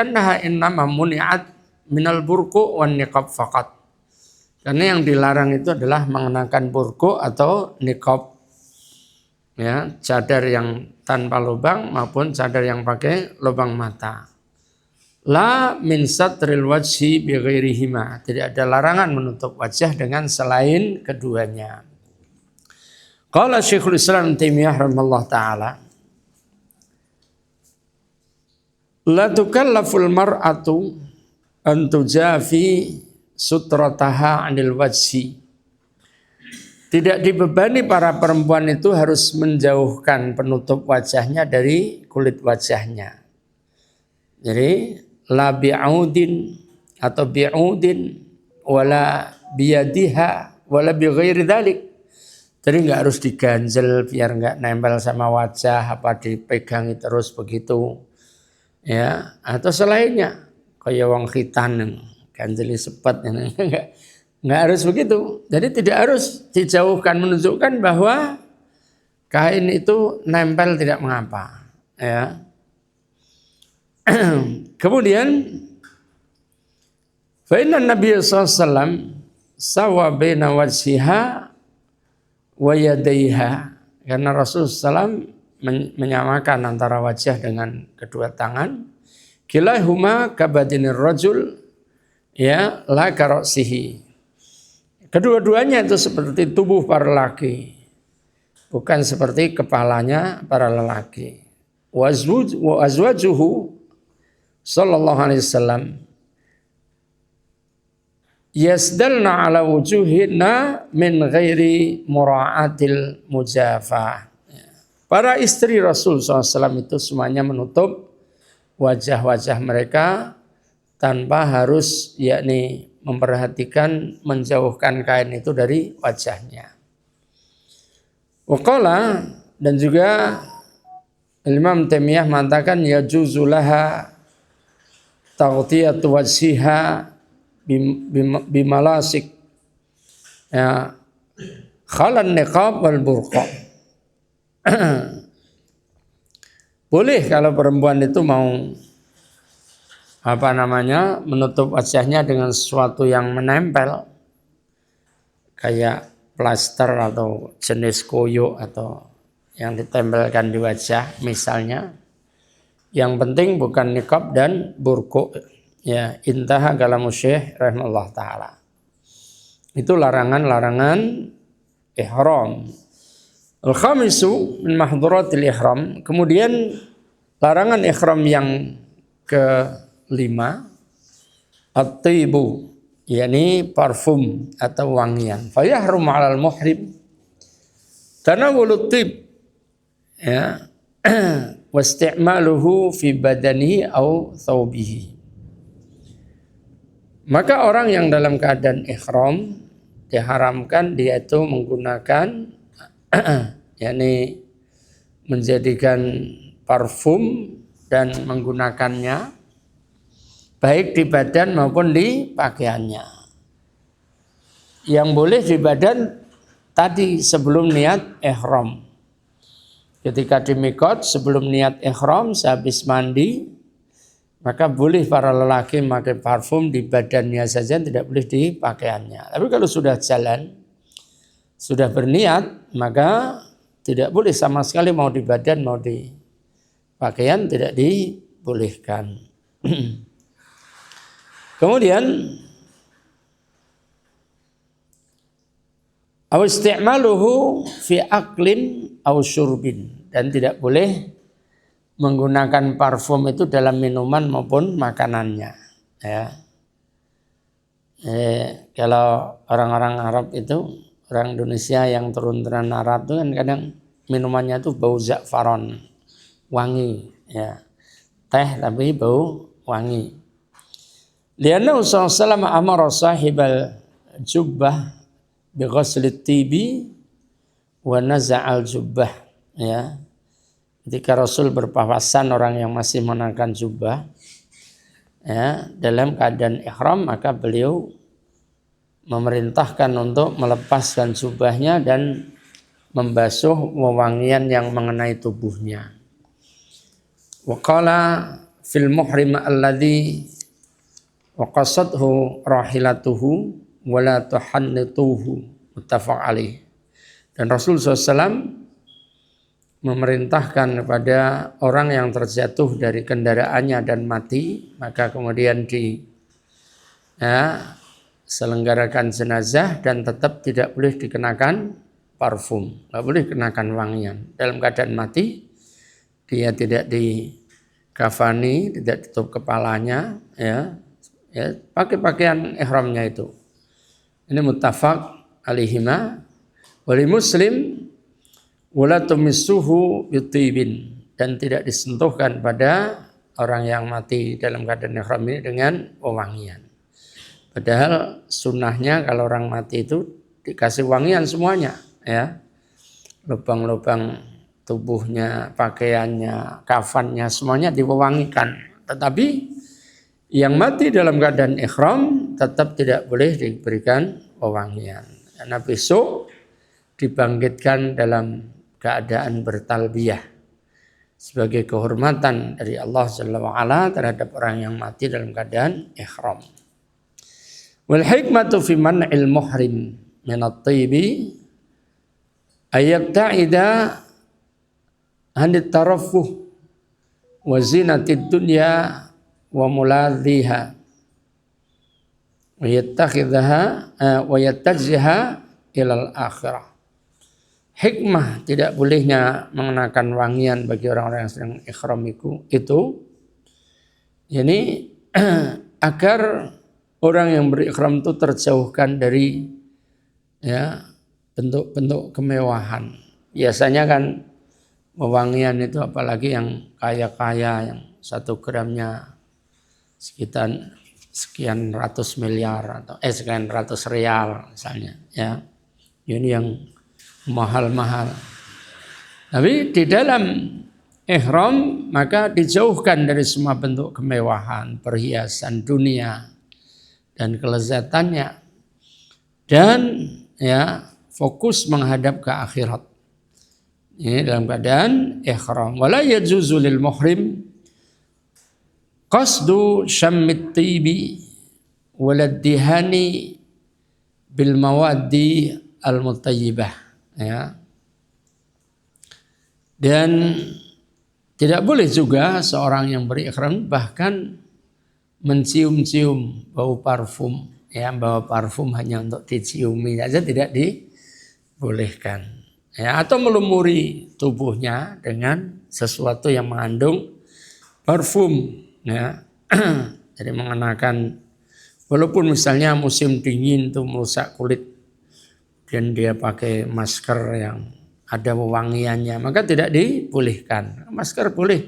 annaha innama muni'at minal burqu wan niqab faqat. Karena yang dilarang itu adalah mengenakan burqu atau niqab, ya, cadar yang tanpa lubang maupun cadar yang pakai lubang mata. La min satril wajhi bi ghairihima, tidak ada larangan menutup wajah dengan selain keduanya. Qala Syekhul Islam Taimiyah rahimahullah taala, la tukallaful mar'atu an tujafi sutrataha 'anil wajhi. Tidak dibebani para perempuan itu harus menjauhkan penutup wajahnya dari kulit wajahnya. Jadi la bi'audin atau bi'udin wala biyadiha wala bi ghairi dzalik. Jadi enggak harus diganjel biar enggak nempel sama wajah, apa dipegangi terus begitu. Ya, atau selainnya kayak wong khitan ganjeli sepet enggak harus begitu. Jadi tidak harus dijauhkan, menunjukkan bahwa kain itu nempel tidak mengapa, ya. Kemudian fa inna Nabi sallallahu alaihi wasallam sawa baina wajhiha wa yadayha, karena Rasulullah SAW menyamakan antara wajah dengan kedua tangan. Kilahuma kabadinir rajul, ya, la karasihi. Kedua-duanya itu seperti tubuh para lelaki, bukan seperti kepalanya para lelaki. Wa azwajuhu sallallahu alaihi wasallam yasdalna ala wujuhina min ghairi mura'atil mujafah. Para istri Rasul SAW itu semuanya menutup wajah-wajah mereka tanpa harus, yakni memperhatikan menjauhkan kain itu dari wajahnya. Waqala, dan juga Imam Taimiyah mengatakan yajuzu laha taghtiyatu wajhiha bimalasik, ya, khalan niqab wal burqa. Boleh kalau perempuan itu mau menutup wajahnya dengan sesuatu yang menempel kayak plaster atau jenis koyo atau yang ditempelkan di wajah misalnya. Yang penting bukan niqab dan burqa, ya. Intaha kalamu Syekh rahimahullah taala. Itu larangan-larangan ihram. Al-khamisu min mahdhuratil ihram. Kemudian larangan ihram yang kelima, at-tibu, yakni parfum atau wangian. Fa yahrum 'alal muhrim tanawulut tib, ya, wasti'maluhu fi badanihi au thawbihi. Maka orang yang dalam keadaan ihram diharamkan dia itu menggunakan yakni menjadikan parfum dan menggunakannya baik di badan maupun di pakaiannya. Yang boleh di badan tadi sebelum niat ihram. Ketika di miqat sebelum niat ihram sehabis mandi, maka boleh para lelaki memakai parfum di badannya saja, tidak boleh di pakaiannya. Tapi kalau sudah jalan, sudah berniat, maka tidak boleh sama sekali, mau di badan mau di pakaian tidak dibolehkan. Kemudian aw isti'maluhu fi aklin aw syurbin, dan tidak boleh menggunakan parfum itu dalam minuman maupun makanannya, ya. Kalau orang-orang Arab itu, orang Indonesia yang turun-turunan Arab itu kan kadang minumannya itu bau za'faron, wangi, ya. Teh tapi bau wangi. Lianna Rasulullah SAW amara sahibal jubbah bi ghaslit tibi wa naza'al jubbah, ya. Ketika Rasul berpapasan orang yang masih mengenakan jubah, ya, dalam keadaan ihram, maka beliau memerintahkan untuk melepaskan jubahnya dan membasuh wewangian yang mengenai tubuhnya. Wa qala fil muhrim alladhi waqasadhu rahilatuhu wala tuhannituhu, muttafaq alaih. Dan Rasul SAW memerintahkan kepada orang yang terjatuh dari kendaraannya dan mati, maka kemudian selenggarakan jenazah dan tetap tidak boleh dikenakan parfum, nggak boleh dikenakan wangian. Dalam keadaan mati, dia tidak dikafani, tidak ditutup kepalanya, pakai pakaian ihramnya itu. Ini muttafaq alaihima. Wali Muslim wala tumissuhu bitibin, dan tidak disentuhkan pada orang yang mati dalam keadaan ihram ini dengan wewangian. Padahal sunnahnya kalau orang mati itu dikasih wangian semuanya, lubang-lubang tubuhnya, pakaiannya, kafannya, semuanya diwewangikan. Tetapi yang mati dalam keadaan ihram tetap tidak boleh diberikan wewangian, karena besok dibangkitkan dalam keadaan bertalbiyah sebagai kehormatan dari Allah Jalla wa Ala terhadap orang yang mati dalam keadaan ihram. Wal hikmatu fi man'il muhrim min at-tayyibi ayyabta'ida anit taraffuh wa zinatid dunya wa muladhiha wa yattakhidhaha wa yattajjaha ilal akhirah. Hikmah tidak bolehnya mengenakan wangian bagi orang-orang yang sedang ihram itu ini agar orang yang berikhram itu terjauhkan dari bentuk-bentuk kemewahan. Biasanya kan wewangian itu apalagi yang kaya-kaya, yang 1 gramnya sekian ratus miliar atau sekian ratus rial misalnya, ini yang mahal-mahal. Tapi di dalam ihram maka dijauhkan dari semua bentuk kemewahan, perhiasan dunia dan kelezatannya, dan fokus menghadap ke akhirat. Ini dalam keadaan ihram. Wala yajuzu lil muhrim qasdu syammit tibi walad dihani bil mawaddi al mutayyibah. Dan tidak boleh juga seorang yang berikhram bahkan mencium-cium bau parfum, bawa parfum hanya untuk diciumi saja tidak dibolehkan, atau melumuri tubuhnya dengan sesuatu yang mengandung parfum, jadi mengenakan, walaupun misalnya musim dingin itu merusak kulit dan dia pakai masker yang ada wewangiannya, maka tidak dibolehkan. Masker boleh,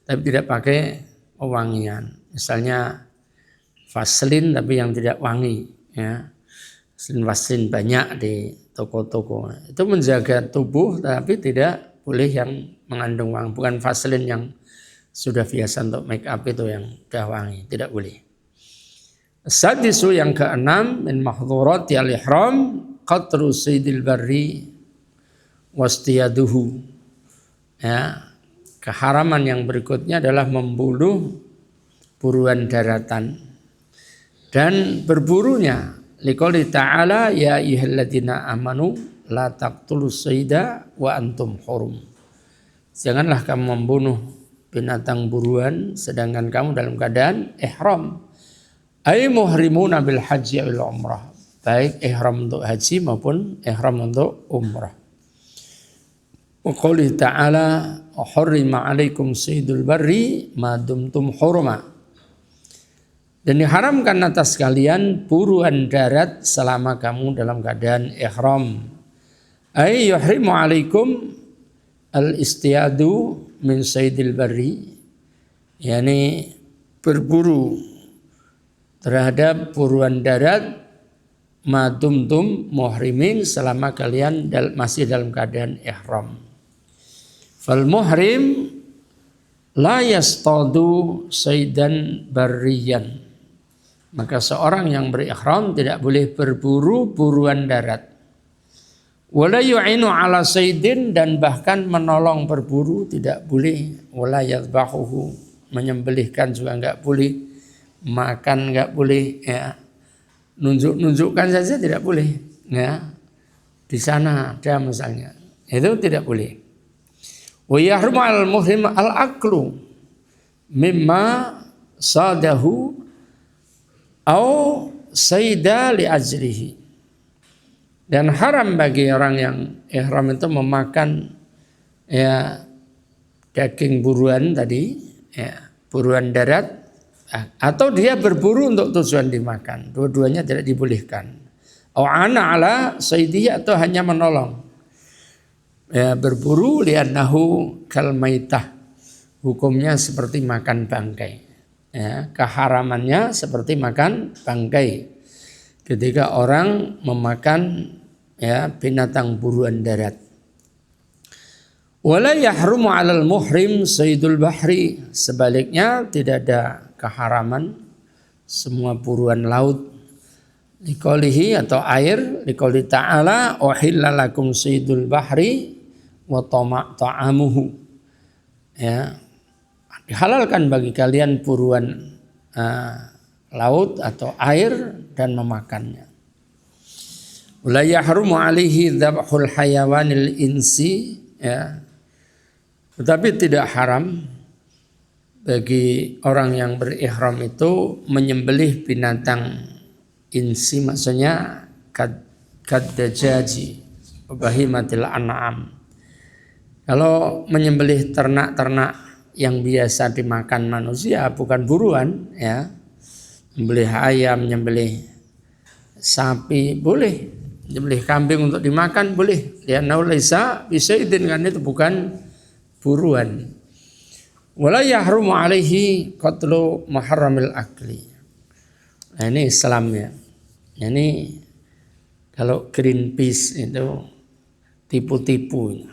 tapi tidak pakai wewangian. Misalnya vaselin tapi yang tidak wangi, vaselin banyak di toko-toko. Itu menjaga tubuh tapi tidak boleh yang mengandung wangi. Bukan vaselin yang sudah biasa untuk make up itu yang sudah wangi, tidak boleh. Sadisu yang keenam min mahdhurati al-ihram qatru saydil barri wastiyaduhu. Keharaman yang berikutnya adalah membunuh buruan daratan dan berburunya. Liqouli ta'ala ya ayyuhalladzina amanu la taqtulus sayda wa antum hurum. Janganlah kamu membunuh binatang buruan sedangkan kamu dalam keadaan ihram. Ay muhrimuna bil haji wal umrah. Baik ihram untuk haji maupun ihram untuk umrah. Wa qouli ta'ala hurrima 'alaikum saydul barri ma dumtum hurma. Dan diharamkan atas kalian buruan darat selama kamu dalam keadaan ihram. Ay yuhrimu 'alaikum al-istiyadu min saydil barri, yakni berburu terhadap buruan darat madumtum muhrimin selama kalian masih dalam keadaan ihram. Fal muhrim la yastadu saydan barriyan. Maka seorang yang berihram tidak boleh berburu buruan darat. Wala yu'inu ala saydin, dan bahkan menolong berburu tidak boleh. Wala yadbahuhu, menyembelihkan juga enggak boleh, makan enggak boleh, ya. Nunjuk-nunjukkan saja tidak boleh, ya. Di sana ada misalnya, itu tidak boleh. Wa yahrumu al-muhrim al-aklu mimma sadahu au sayda li ajrihi. Dan haram bagi orang yang ihram itu memakan ya daging buruan tadi, ya, buruan darat, atau dia berburu untuk tujuan dimakan. Dua-duanya tidak dibolehkan. Au ana ala saydihi, atau hanya menolong. Ya, berburu li'annahu kal maitah. Hukumnya seperti makan bangkai. Ya, keharamannya seperti makan bangkai. Ketika orang memakan ya binatang buruan darat. Wala yahrumu 'alal muhrim saydul bahri. Sebaliknya tidak ada keharaman semua buruan laut. Liqaulihi, atau air, liqauli ta'ala uhilla lakum saydul bahri wa ta'amuhu. Ya, dihalalkan bagi kalian buruan laut atau air dan memakannya. Wala yahrumu 'alaihi dzabhul hayawanil insi, ya. Tetapi tidak haram bagi orang yang berihram itu menyembelih binatang insi, maksudnya kaddajaji bahimatil an'am. Kalau menyembelih ternak-ternak yang biasa dimakan manusia, bukan buruan, ya. Menyembelih ayam, menyembelih sapi boleh, menyembelih kambing untuk dimakan boleh. Ya naulaisa bisaidin, kan itu bukan buruan. Wala yahrumu 'alaihi qatlu muharramil akli. Nah, ini Islam ya. Ini kalau Greenpeace itu tipu-tipu.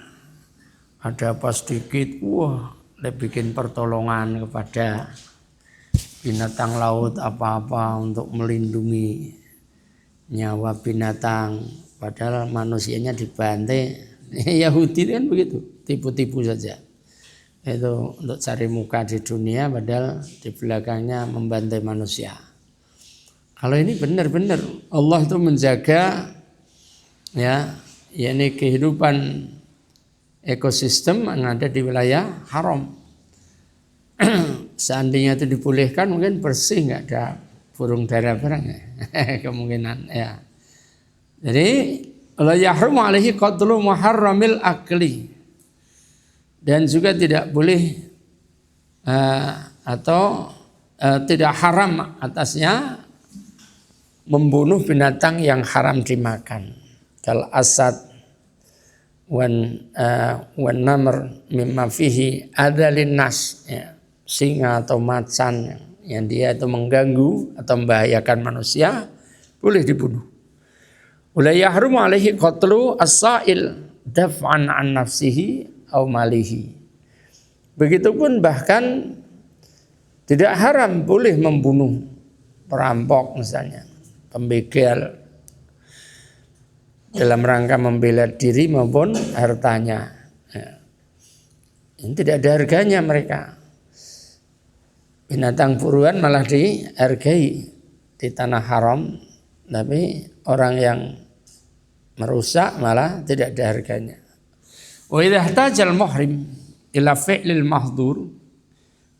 Ada apa sedikit, wah, bikin pertolongan kepada binatang laut apa-apa untuk melindungi nyawa binatang, padahal manusianya dibantai. Yahudi kan begitu, tipu-tipu saja. Itu untuk cari muka di dunia, padahal di belakangnya membantai manusia. Kalau ini benar-benar Allah itu menjaga ya, yakni kehidupan ekosistem yang ada di wilayah haram. Seandainya itu dibolehkan mungkin bersih, nggak ada burung dara barang ya. Kemungkinan ya. Jadi la yahrumu 'alaihi qatlu muharramil akli. Dan juga tidak boleh tidak haram atasnya membunuh binatang yang haram dimakan. Kal asad wan namr mimma fihi adalin nas, ya. Singa atau macan yang dia itu mengganggu atau membahayakan manusia boleh dibunuh. Wala yahrumu 'alaihi qatlu as-sa'il daf'an an nafsihi aw malihi. Begitupun bahkan tidak haram boleh membunuh perampok misalnya, pembegal dalam rangka membela diri maupun hartanya. Ya. Ini tidak ada harganya mereka. Binatang buruan malah dihargai di tanah haram, tapi orang yang merusak malah tidak ada harganya. Wa idza ihtajal muhrim ila fi'lil mahdhur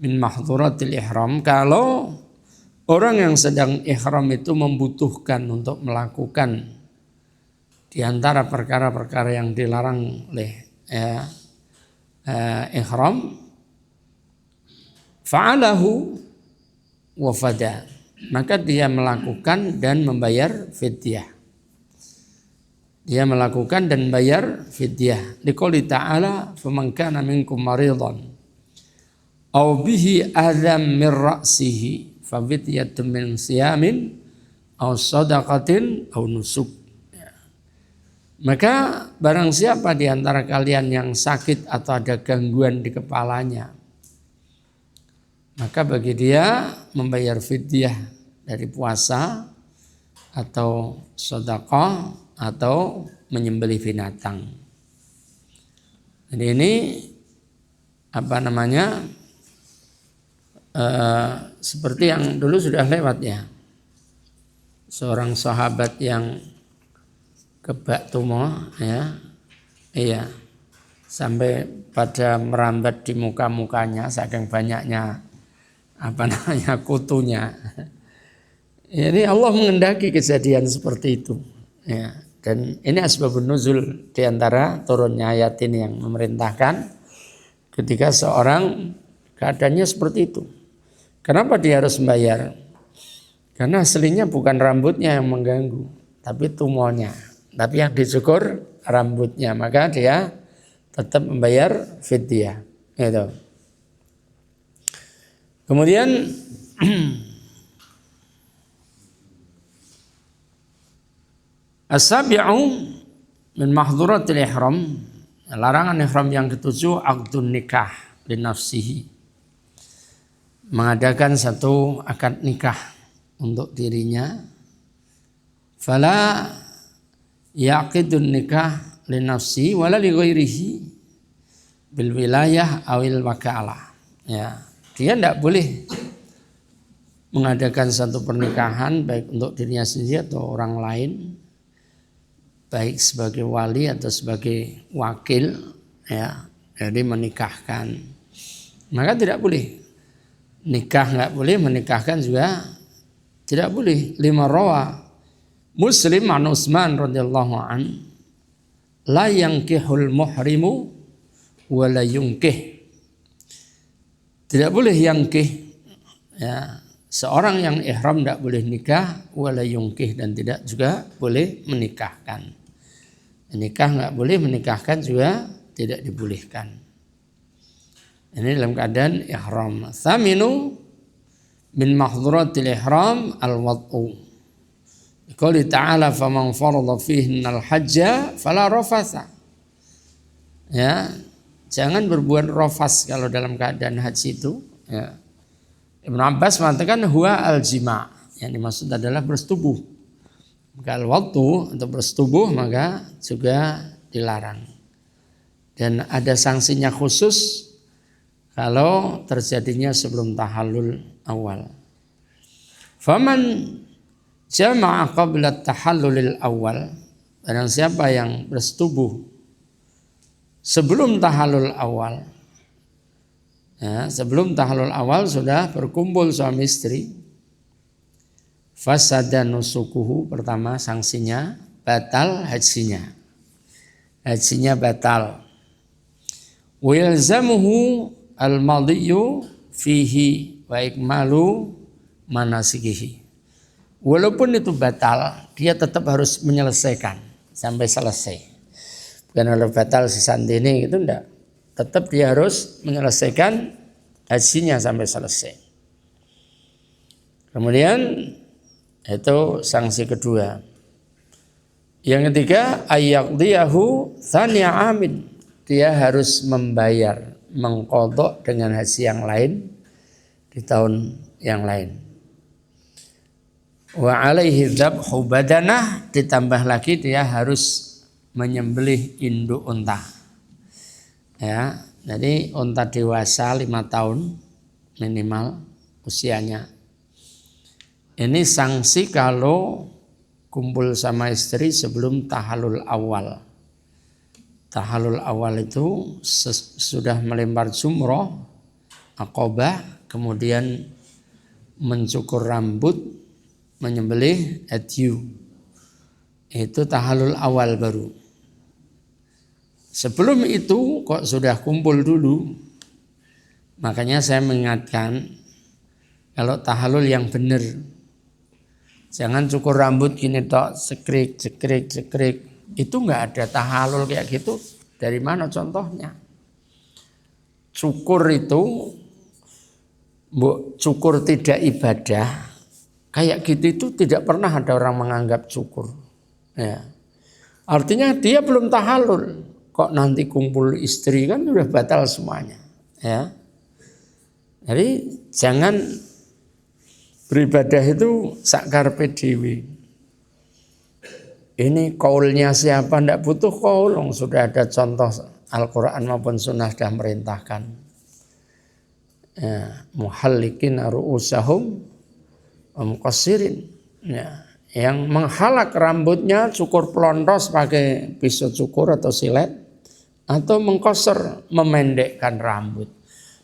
min mahdhuratil ihram, kalau orang yang sedang ihram itu membutuhkan untuk melakukan di antara perkara-perkara yang dilarang oleh ihram, fa'alahu wa fada, maka dia melakukan dan membayar fidyah. Dia melakukan dan bayar fidyah. Liqouli ta'ala faman kana minkum maridan aw bihi adham min ra'sihi fa fidyatun min siyamin aw shadaqatin aw nusuk. Maka barang siapa di antara kalian yang sakit atau ada gangguan di kepalanya, maka bagi dia membayar fidyah dari puasa atau sedekah atau menyembelih binatang. Jadi ini seperti yang dulu sudah lewat ya, seorang sahabat yang kebak tumo ya, iya, sampai pada merambat di muka-mukanya saking banyaknya kutunya. Ini Allah mengendaki kejadian seperti itu ya. Dan ini asbabun nuzul diantara turunnya ayat ini yang memerintahkan ketika seorang keadaannya seperti itu. Kenapa dia harus membayar? Karena aslinya bukan rambutnya yang mengganggu, tapi tumornya. Tapi yang dicukur rambutnya, maka dia tetap membayar fidyah. Gitu. Kemudian as-sabi'u min mahdhuratil ihram, larangan ihram yang ketujuh aqdun nikah li nafsihi, mengadakan satu akad nikah untuk dirinya. Fala yaqidun nikah li nafsihi wala li ghairihi bil wilayah awil wakalah. Ya, dia tidak boleh mengadakan satu pernikahan baik untuk dirinya sendiri atau orang lain, baik sebagai wali atau sebagai wakil, ya, jadi menikahkan. Maka tidak boleh nikah, nggak boleh menikahkan juga tidak boleh. Lima rawa Muslim an Utsman radhiyallahu an la yankihul muhrimu wa la yunkih. Tidak boleh yankih, ya, seorang yang ihram tidak boleh nikah, wa la yunkih, dan tidak juga boleh menikahkan. Nikah nggak boleh, menikahkan juga tidak dibolehkan. Ini dalam keadaan ihram. Thaminu min mahdhuratil ihram al-wad'u. Qali ta'ala faman farada fihinna al-hajja fala rafatha. Ya, jangan berbuat rafas kalau dalam keadaan haji itu, ya. Ibnu Abbas mengatakan huwa al-jima', yang dimaksud adalah bersetubuh. Kalau waktu untuk bersetubuh maka juga dilarang. Dan ada sanksinya khusus kalau terjadinya sebelum tahallul awal. Faman jama'a qabla tahallulil awal, barang siapa yang bersetubuh sebelum tahallul awal, ya, sebelum tahallul awal sudah berkumpul suami istri, fasada nusukuhu, pertama sanksinya batal hajinya. Hajinya batal. Wa yalzamuhu al-madhiyu fihi wa ikmalu manasikihi. Walaupun itu batal, dia tetap harus menyelesaikan sampai selesai. Bukan kalau batal sisantini gitu enggak. Tetap dia harus menyelesaikan hajinya sampai selesai. Kemudian itu sanksi kedua. Yang ketiga, ayyaqdiyahu thaniya amin. Dia harus membayar, mengqadha dengan haji yang lain di tahun yang lain. Wa alaihi dzabhu badanah, ditambah lagi dia harus menyembelih induk unta. Ya, jadi unta dewasa 5 tahun minimal usianya. Ini sanksi kalau kumpul sama istri sebelum tahallul awal. Tahallul awal itu sudah melempar jumroh, aqobah, kemudian mencukur rambut, menyembelih hadyu. Itu tahallul awal baru. Sebelum itu kok sudah kumpul dulu. Makanya saya mengingatkan kalau tahallul yang benar. Jangan cukur rambut gini tok, sekrik. Itu enggak ada tahallul kayak gitu. Dari mana contohnya? Cukur itu, cukur tidak ibadah, kayak gitu itu tidak pernah ada orang menganggap cukur. Ya. Artinya dia belum tahallul. Kok nanti kumpul istri kan sudah batal semuanya. Ya. Jadi jangan beribadah itu sak karepe dhewe. Ini kaulnya siapa, tidak butuh kaul, sudah ada contoh Al-Quran maupun Sunnah sudah merintahkan. ya, muhallikin ru'usahum wa muqassirin, ya, yang menghalak rambutnya, cukur pelontos pakai pisau cukur atau silet, atau mengkoser, memendekkan rambut.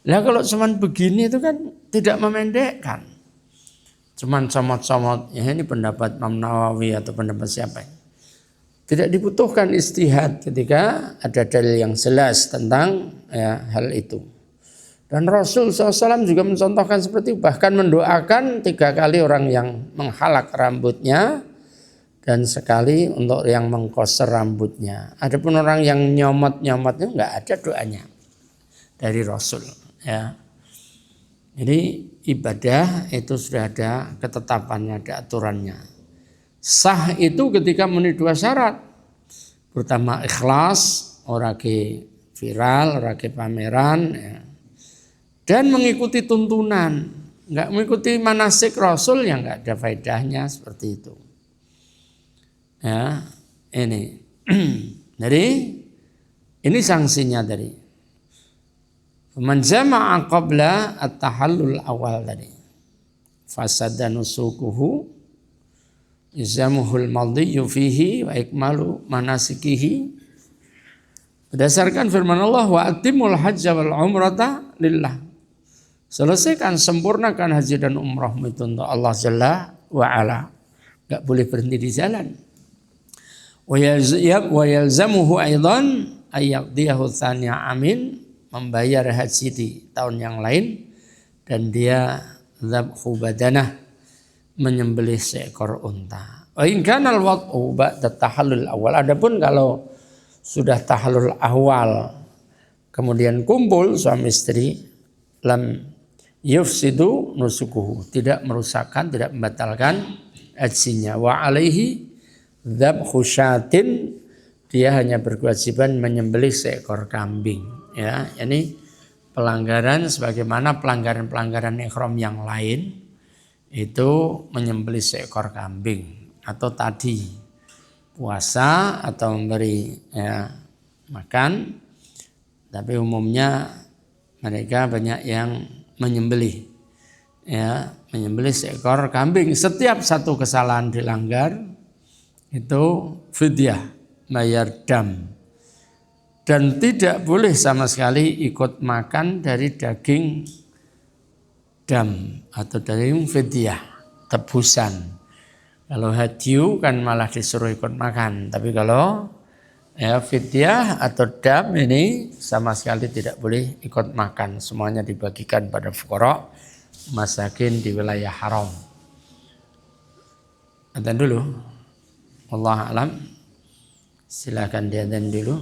Nah kalau cuman begini itu kan tidak memendekkan, cuman comot-comot, ya ini pendapat Imam Nawawi atau pendapat siapa. Tidak dibutuhkan istihad ketika ada dalil yang jelas tentang ya, hal itu. Dan Rasul SAW juga mencontohkan seperti itu, bahkan mendoakan 3 kali orang yang menghalak rambutnya dan sekali untuk yang mengkoser rambutnya. Adapun orang yang nyomot-nyomotnya enggak ada doanya dari Rasul. Ya. Jadi ibadah itu sudah ada ketetapannya, ada aturannya. Sah itu ketika memenuhi 2 syarat. Pertama ikhlas, ora ke viral, ora ke pameran, ya. Dan mengikuti tuntunan. Enggak mengikuti manasik Rasul yang enggak ada faedahnya seperti itu. Ya, ini. Jadi ini sanksinya tadi. Man jama'a qabla at-tahallul awal tadi. Fasada nusukuhu izamuhul madhiyu fihi wa ikmalu manasikihi. Berdasarkan firman Allah, wa atimul hajja wal umrata lillah. Selesaikan, sempurnakan haji dan umrahmu itu untuk Allah Jalla wa ala. Enggak boleh berhenti di jalan. Wa yalzamuhu aidan ayyaqdiyahu tsaniya amin, membayar haji di tahun yang lain, dan dia dzabhu badanah, menyembelih seekor unta. Wa in kana al-wad'u ba'da tahallul awal. Adapun kalau sudah tahallul awal kemudian kumpul suami istri, lam yufsidu nusukuhu, tidak merusakkan, tidak membatalkan hajinya. Wa alaihi dzabhu syatin, dia hanya berkewajiban menyembelih seekor kambing. Ya, ini pelanggaran sebagaimana pelanggaran-pelanggaran ihram yang lain itu menyembelih seekor kambing, atau tadi puasa atau memberi ya, makan, tapi umumnya mereka banyak yang menyembelih ya, menyembelih seekor kambing. Setiap satu kesalahan dilanggar itu fidyah, bayar dam, dan tidak boleh sama sekali ikut makan dari daging dam atau dari fidyah, tebusan. Kalau hadyu kan malah disuruh ikut makan, tapi kalau ya fidyah atau dam ini sama sekali tidak boleh ikut makan. Semuanya dibagikan pada fuqara masakin di wilayah haram. Adzan dulu. Wallahu a'lam. Silakan diadzan dulu.